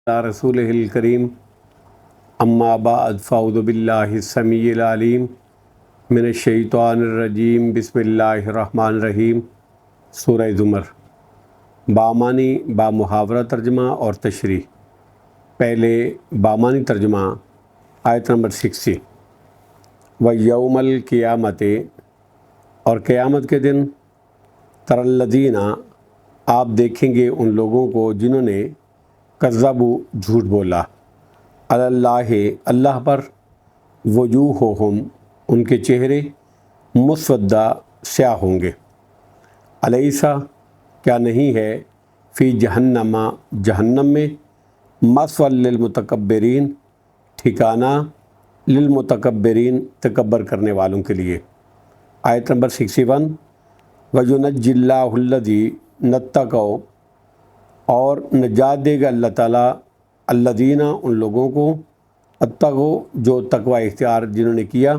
رسولہ الکریم اما بعد فاعوذ باللہ السمیع العلیم من الشیطان الرجیم بسم اللہ الرحمن الرحیم۔ سورہ زمر، بامانی بامحاورہ ترجمہ اور تشریح۔ پہلے بامانی ترجمہ، آیت نمبر 60۔ وَيَوْمَ الْقِيَامَةِ، اور قیامت کے دن، تَرَى الَّذِينَ، آپ دیکھیں گے ان لوگوں کو جنہوں نے کذبوا، جھوٹ بولا، علی اللہ، اللہ پر، وجوہہم، ان کے چہرے، مسودہ، سیاہ ہوں گے، الیسا، کیا نہیں ہے، فی جہنم، جہنم میں، مثوی للمتکبرین، ٹھکانہ، للمتکبرین، تکبر کرنے والوں کے لیے۔ آیت نمبر 61۔ وَيُنَجِّي اللَّهُ الَّذِينَ اتَّقَوْا، اور نجات دے گا اللہ تعالیٰ الذین، ان لوگوں کو، اتقوا، جو تقوی اختیار جنہوں نے کیا،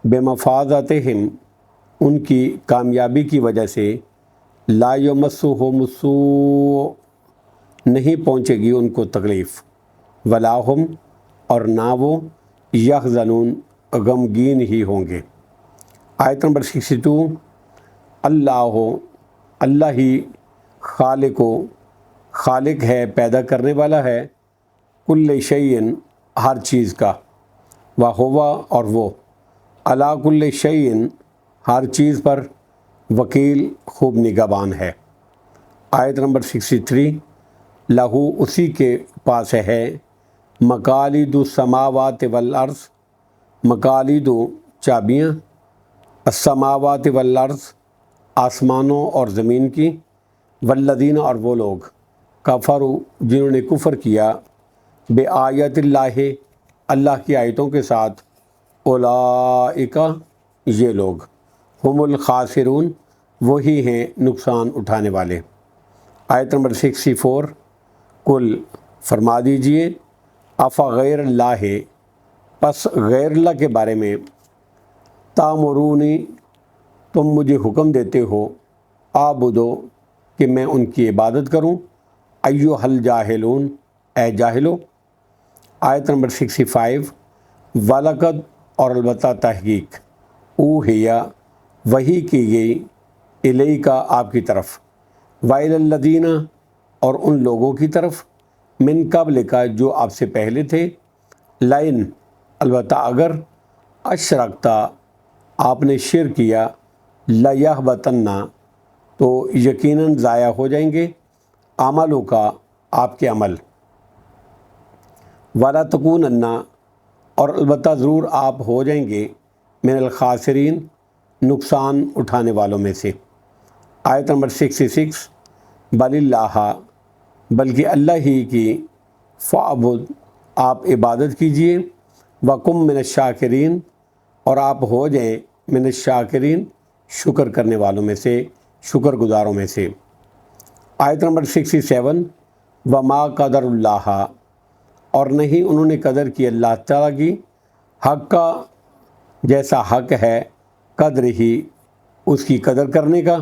بمفازتہم، ان کی کامیابی کی وجہ سے، لا یمسہم السوء، نہیں پہنچے گی ان کو تکلیف، ولا ہم، اور نہ وہ، یحزنون، غمگین ہی ہوں گے۔ آیت نمبر 62۔ اللہ ہی خالق ہے، پیدا کرنے والا ہے، کل شیء، ہر چیز کا، وہو، اور وہ، علی کل شیء، ہر چیز پر، وکیل، خوب نگہبان ہے۔ آیت نمبر 63۔ لہو، اسی کے پاس ہے، مقالید السماوات والارض، مقالید، چابیاں، السماوات والارض، آسمانوں اور زمین کی، والذین، اور وہ لوگ، کفروا، جنہوں نے کفر کیا، بآیات اللہ، اللہ کی آیتوں کے ساتھ، اولئک، یہ لوگ، ہم الخاسرون، وہی ہیں نقصان اٹھانے والے۔ آیت نمبر 64۔ قل، فرما دیجئے، افغیر اللہ، پس غیر اللہ کے بارے میں، تامرونی، تم مجھے حکم دیتے ہو، اعبدو، کہ میں ان کی عبادت کروں، ایھا الجاہلون، اے جاہلو۔ آیت نمبر 65۔ وَلَقَدْ، اور البتہ تحقیق، اوحیا، وحی کی گئی، الیک، آپ کی طرف، وَإِلَى الَّذِينَ، اور ان لوگوں کی طرف، من قبلک، جو آپ سے پہلے تھے، لئن، البتہ اگر، اشرکت، آپ نے شرک کیا، لیحبطن، تو یقیناً ضائع ہو جائیں گے، عملوں کا، آپ کے عمل، وَلَتَکُونَنَّ، اور البتہ ضرور آپ ہو جائیں گے، من الخاسرین، نقصان اٹھانے والوں میں سے۔ آیت نمبر 66۔ بل اللہ، بلکہ اللہ ہی کی، فاعبد، آپ عبادت کیجئے، وکم من الشاکرین، اور آپ ہو جائیں من الشاکرین، شکر کرنے والوں میں سے، شکر گزاروں میں سے۔ آیت نمبر 67۔ وما قدر اللہ، اور نہیں انہوں نے قدر کی اللہ تعالیٰ کی، حق کا، جیسا حق ہے، قدر ہی، اس کی قدر کرنے کا،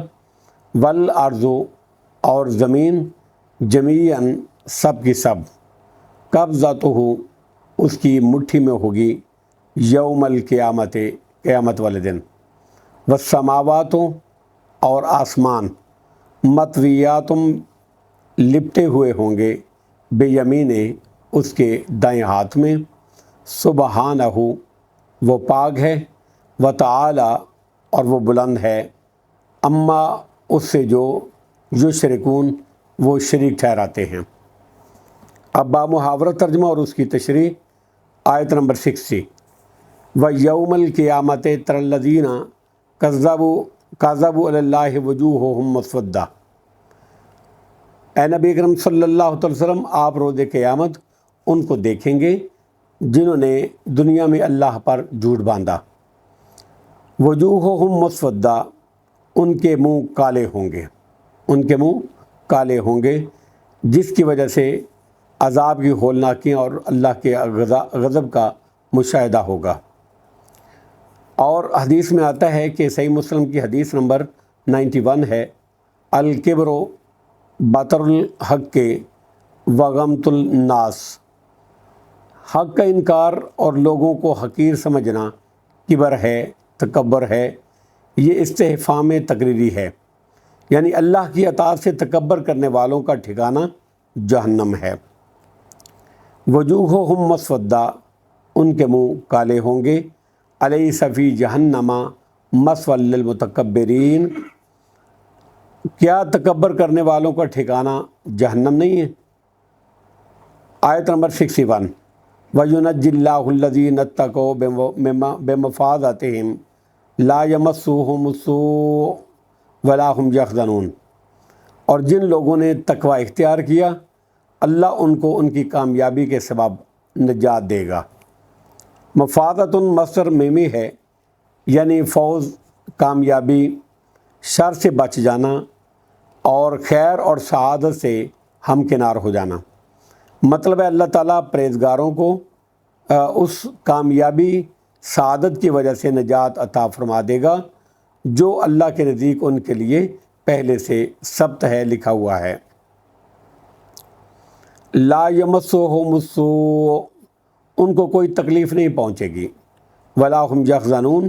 والارض، اور زمین، جمیعاً، سب کی سب، قبضتہ، اس کی مٹھی میں ہوگی، یوم القیامت، قیامت والے دن، والسماوات، اور آسمان، مطویات، لپٹے ہوئے ہوں گے، بیمین، اس کے دائیں ہاتھ میں، سبحانہ، وہ پاک ہے، وتعالی، اور وہ بلند ہے، اما، اس سے جو، یشرکون، وہ شریک ٹھہراتے ہیں۔ اب بامحاورہ ترجمہ اور اس کی تشریح۔ آیت نمبر 60۔ وَيَوْمَ الْقِيَامَةِ تَرَى الَّذِينَ كَذَّبُوا عَلَى اللَّهِ وُجُوهُهُم مُّسْوَدَّةٌ، اے نبی اکرم صلی اللہ علیہ وسلم، آپ روز قیامت ان کو دیکھیں گے جنہوں نے دنیا میں اللہ پر جھوٹ باندھا، وجوہہم مسودہ، ان کے منہ کالے ہوں گے، ان کے منہ کالے ہوں گے، جس کی وجہ سے عذاب کی ہولناکی اور اللہ کے غضب کا مشاہدہ ہوگا۔ اور حدیث میں آتا ہے کہ صحیح مسلم کی حدیث نمبر 91 ہے، الکبر، بطر الحق کے، وغمت الناس، حق کا انکار اور لوگوں کو حقیر سمجھنا کبر ہے، تکبر ہے، یہ استحفام تقریری ہے، یعنی اللہ کی اطاعت سے تکبر کرنے والوں کا ٹھکانہ جہنم ہے۔ وجوہہم مسودہ، ان کے منہ کالے ہوں گے، الیس فی جہنم مثوی للمتکبرین، کیا تکبر کرنے والوں کا ٹھکانہ جہنم نہیں ہے؟ آیت نمبر 61، وَيُنَجِّي اللَّهُ الَّذِينَ اتَّقَوْا بِمَفَازَتِهِمْ لَا يَمَسُّهُمُ السُّوءُ وَلَا هُمْ يَحْزَنُونَ، اور جن لوگوں نے تقوی اختیار کیا اللہ ان کو ان کی کامیابی کے سبب نجات دے گا۔ مفازت مصدر میمی ہے، یعنی فوز، کامیابی، شر سے بچ جانا اور خیر اور سعادت سے ہمکنار ہو جانا۔ مطلب ہے اللہ تعالیٰ پرہیزگاروں کو اس کامیابی، سعادت کی وجہ سے نجات عطا فرما دے گا جو اللہ کے نزدیک ان کے لیے پہلے سے ثبت ہے، لکھا ہوا ہے۔ لا یمسہم السوء، ان کو کوئی تکلیف نہیں پہنچے گی، ولا ہم یحزنون،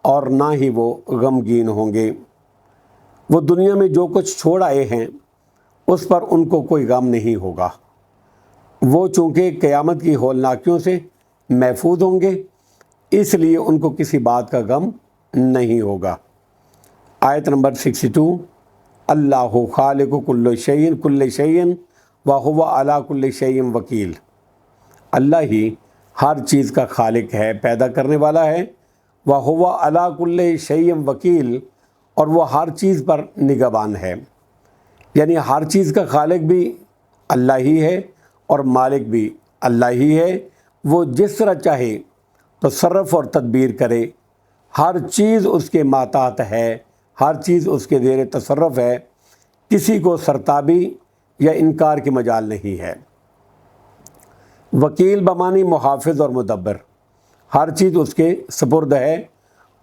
اور نہ ہی وہ غمگین ہوں گے۔ وہ دنیا میں جو کچھ چھوڑ آئے ہیں اس پر ان کو کوئی غم نہیں ہوگا، وہ چونکہ قیامت کی ہولناکیوں سے محفوظ ہوں گے اس لیے ان کو کسی بات کا غم نہیں ہوگا۔ آیت نمبر 62، اللہ خالق کل شیء وہو علی کل شیء وکیل، اللہ ہی ہر چیز کا خالق ہے، پیدا کرنے والا ہے، وہو علی کل شیء وکیل، اور وہ ہر چیز پر نگہبان ہے، یعنی ہر چیز کا خالق بھی اللہ ہی ہے اور مالک بھی اللہ ہی ہے۔ وہ جس طرح چاہے تصرف اور تدبیر کرے، ہر چیز اس کے ماتحت ہے، ہر چیز اس کے زیر تصرف ہے، کسی کو سرتابی یا انکار کی مجال نہیں ہے۔ وکیل بمانی محافظ اور مدبر، ہر چیز اس کے سپرد ہے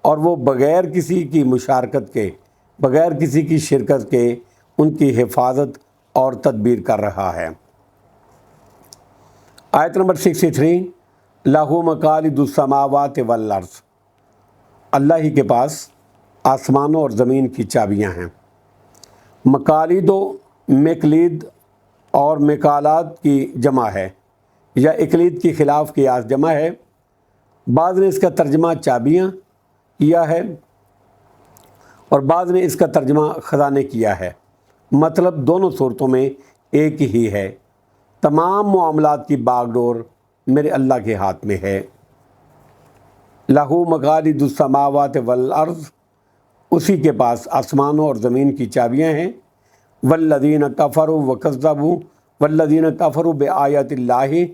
اور وہ بغیر کسی کی مشارکت کے، بغیر کسی کی شرکت کے ان کی حفاظت اور تدبیر کر رہا ہے۔ آیت نمبر 63، لَهُ مَقَالِدُ السَّمَاوَاتِ وَالْأَرْضِ، اللہ ہی کے پاس آسمانوں اور زمین کی چابیاں ہیں۔ مقالید و مقلید اور مقالات کی جمع ہے، یا اقلید کی خلاف قیاس جمع ہے۔ بعض نے اس کا ترجمہ چابیاں کیا ہے اور بعض نے اس کا ترجمہ خزانے کیا ہے، مطلب دونوں صورتوں میں ایک ہی ہے۔ تمام معاملات کی باغ ڈور میرے اللہ کے ہاتھ میں ہے۔ لَهُ مَقَالِدُ السَّمَاوَاتِ وَالْأَرْضِ، اسی کے پاس آسمانوں اور زمین کی چابیاں ہیں۔ وَالَّذِينَ كَفَرُوا وَكَذَّبُوا وَالَّذِينَ كَفَرُوا بِآيَاتِ اللَّهِ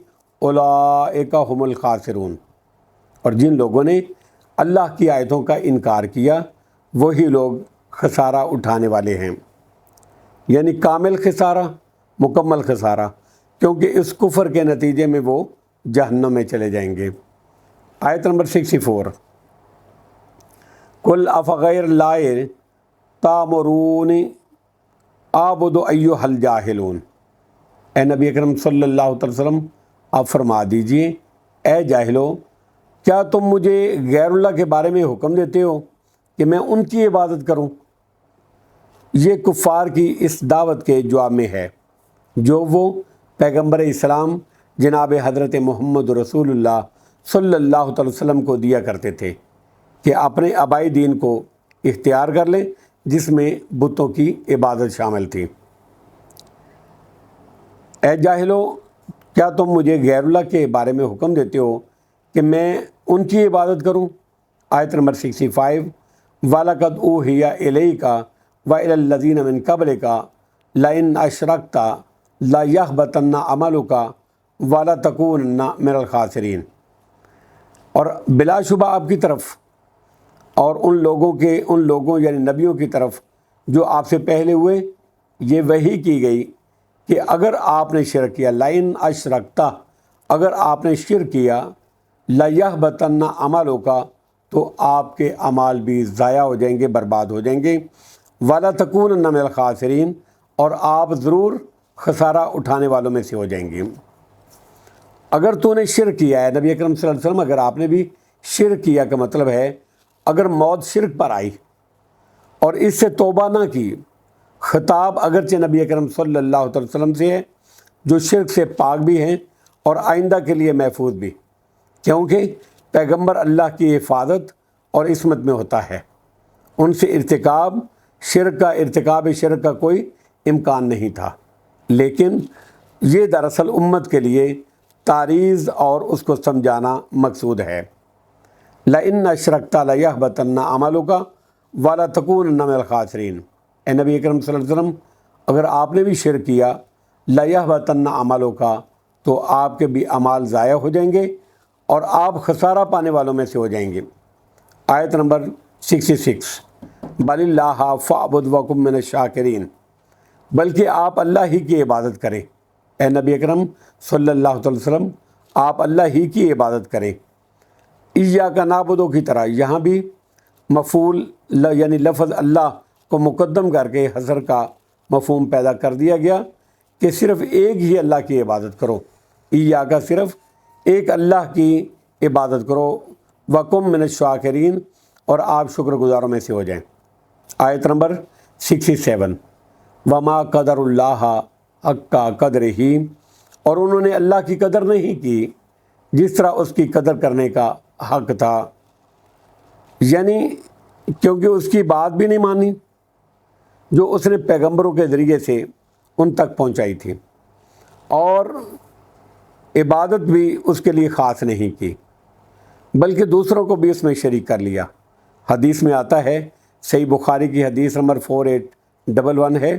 أُولَٰئِكَ هُمُ الْخَاسِرُونَ، اور جن لوگوں نے اللہ کی آیتوں کا انکار کیا وہی لوگ خسارہ اٹھانے والے ہیں، یعنی کامل خسارہ، مکمل خسارہ، کیونکہ اس کفر کے نتیجے میں وہ جہنم میں چلے جائیں گے۔ آیت نمبر 64، قُلْ أَفَغَيْرَ اللَّهِ تَأْمُرُونِی أَعْبُدُ أَیُّہَا الْجَاہِلُونَ، اے نبی اکرم صلی اللہ علیہ وسلم آپ فرما دیجئے، اے جاہلو، کیا تم مجھے غیر اللہ کے بارے میں حکم دیتے ہو کہ میں ان کی عبادت کروں؟ یہ کفار کی اس دعوت کے جواب میں ہے جو وہ پیغمبر اسلام جناب حضرت محمد رسول اللہ صلی اللہ علیہ وسلم کو دیا کرتے تھے کہ اپنے آبائی دین کو اختیار کر لیں جس میں بتوں کی عبادت شامل تھی۔ اے جاہلو، کیا تم مجھے غیر اللہ کے بارے میں حکم دیتے ہو کہ میں ان کی عبادت کروں؟ آیت نمبر 65، وَلَقَدْ أُوحِیَ إِلَیْکَ وَإِلَى الَّذِینَ مِن قَبْلِکَ لَئِنْ أَشْرَکْتَ لَیَحْبَطَنَّ عَمَلُکَ وَلَتَکُونَنَّ مِنَ الْخَاسِرِینَ، اور بلا شبہ آپ کی طرف اور ان لوگوں یعنی نبیوں کی طرف جو آپ سے پہلے ہوئے یہ وحی کی گئی کہ اگر آپ نے شرک کیا، لَئِنْ أَشْرَکْتَ، اگر آپ نے شرک کیا، لَیَحْبَطَنَّ عَمَلُکَ، تو آپ کے اعمال بھی ضائع ہو جائیں گے، برباد ہو جائیں گے، وَلَتَکُونَنَّ مِنَ الْخَاسِرِینَ، اور آپ ضرور خسارہ اٹھانے والوں میں سے ہو جائیں گے۔ اگر تو نے شرک کیا ہے، نبی اکرم صلی اللہ علیہ وسلم اگر آپ نے بھی شرک کیا کا مطلب ہے اگر موت شرک پر آئی اور اس سے توبہ نہ کی، خطاب اگرچہ نبی اکرم صلی اللہ علیہ وسلم سے ہے جو شرک سے پاک بھی ہیں اور آئندہ کے لیے محفوظ بھی، کیونکہ پیغمبر اللہ کی حفاظت اور عصمت میں ہوتا ہے، ان سے ارتکاب شرک کا کوئی امکان نہیں تھا۔ لیکن یہ دراصل امت کے لیے تعریض اور اس کو سمجھانا مقصود ہے۔ لَإِنَّ أَشْرَكْتَ لَيَحْبَطَنَّ عَمَلُكَ وَلَتَكُونَنَّ مِنَ الْخَاسِرِينَ۔ اے نبی اکرم صلی اللہ علیہ وسلم اگر آپ نے بھی شرک کیا، لَيَحْبَطَنَّ عَمَلُكَ، تو آپ کے بھی اعمال ضائع ہو جائیں گے اور آپ خسارہ پانے والوں میں سے ہو جائیں گے۔ آیت نمبر 66، بَلِ اللَّهَ فَاعْبُدْ وَكُن مِّنَ الشَّاكِرِينَ، بلکہ آپ اللہ ہی کی عبادت کریں۔ اے نبی اکرم صلی اللہ علیہ وسلم آپ اللہ ہی کی عبادت کریں۔ ایاک نعبد کی طرح یہاں بھی مفعول یعنی لفظ اللہ کو مقدم کر کے حصر کا مفہوم پیدا کر دیا گیا کہ صرف ایک ہی اللہ کی عبادت کرو۔ ایاک صرف ایک اللہ کی عبادت کرو، وکم من الشاکرین، اور آپ شکر گزاروں میں سے ہو جائیں۔ آیت نمبر 67، وما قدر اللہ حق قدرہ، اور انہوں نے اللہ کی قدر نہیں کی جس طرح اس کی قدر کرنے کا حق تھا، یعنی کیونکہ اس کی بات بھی نہیں مانی جو اس نے پیغمبروں کے ذریعے سے ان تک پہنچائی تھی، اور عبادت بھی اس کے لیے خاص نہیں کی بلکہ دوسروں کو بھی اس میں شریک کر لیا۔ حدیث میں آتا ہے، صحیح بخاری کی حدیث نمبر 4811 ہے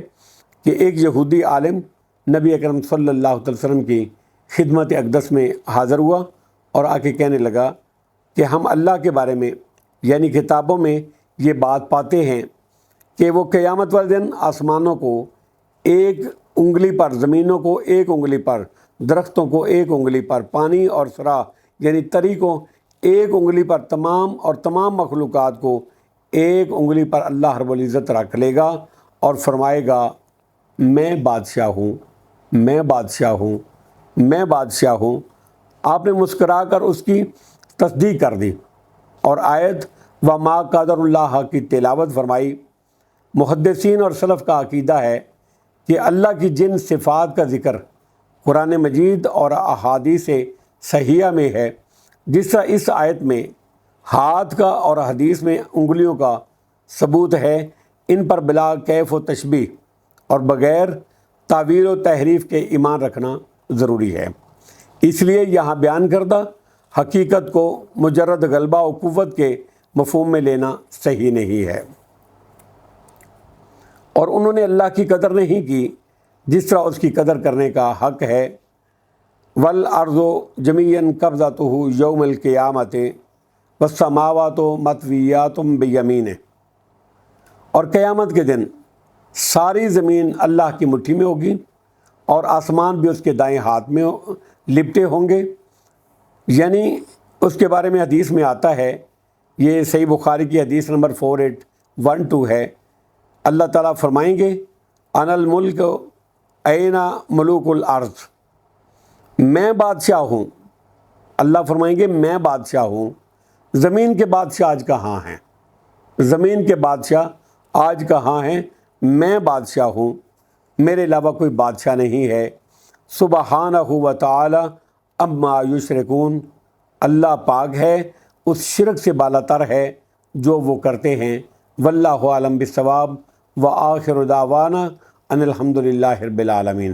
کہ ایک یہودی عالم نبی اکرم صلی اللہ علیہ وسلم کی خدمت اقدس میں حاضر ہوا اور آ کے کہنے لگا کہ ہم اللہ کے بارے میں یعنی کتابوں میں یہ بات پاتے ہیں کہ وہ قیامت والے دن آسمانوں کو ایک انگلی پر، زمینوں کو ایک انگلی پر، درختوں کو ایک انگلی پر، پانی اور صحرا یعنی تری کو ایک انگلی پر، تمام مخلوقات کو ایک انگلی پر اللہ رب العزت رکھ لے گا اور فرمائے گا میں بادشاہ ہوں، میں بادشاہ ہوں، میں بادشاہ ہوں۔ آپ نے مسکرا کر اس کی تصدیق کر دی اور آیت وما قدر اللہ کی تلاوت فرمائی۔ محدثین اور سلف کا عقیدہ ہے کہ اللہ کی جن صفات کا ذکر قرآن مجید اور احادیث صحیحہ میں ہے، جس طرح اس آیت میں ہاتھ کا اور حدیث میں انگلیوں کا ثبوت ہے، ان پر بلا کیف و تشبیہ اور بغیر تعویل و تحریف کے ایمان رکھنا ضروری ہے۔ اس لیے یہاں بیان کردہ حقیقت کو مجرد غلبہ و قوت کے مفہوم میں لینا صحیح نہیں ہے۔ اور انہوں نے اللہ کی قدر نہیں کی جس طرح اس کی قدر کرنے کا حق ہے۔ والارض جمیعا قبضتہ یوم القیامت والسماوات مطویات بیمینہ، اور قیامت کے دن ساری زمین اللہ کی مٹھی میں ہوگی اور آسمان بھی اس کے دائیں ہاتھ میں لپٹے ہوں گے۔ یعنی اس کے بارے میں حدیث میں آتا ہے، یہ صحیح بخاری کی حدیث نمبر 4812 ہے، اللہ تعالیٰ فرمائیں گے انا الملک این ملوک الارض، میں بادشاہ ہوں۔ اللہ فرمائیں گے میں بادشاہ ہوں، زمین کے بادشاہ آج کہاں ہیں؟ زمین کے بادشاہ آج کہاں ہیں؟ میں بادشاہ ہوں، میرے علاوہ کوئی بادشاہ نہیں ہے۔ سبحانہ و تعالی اما یشرکون، اللہ پاک ہے اس شرک سے بالا تر ہے جو وہ کرتے ہیں۔ واللہ عالم بالصواب، وآخر دعوانا ان الحمد للہ رب العالمین۔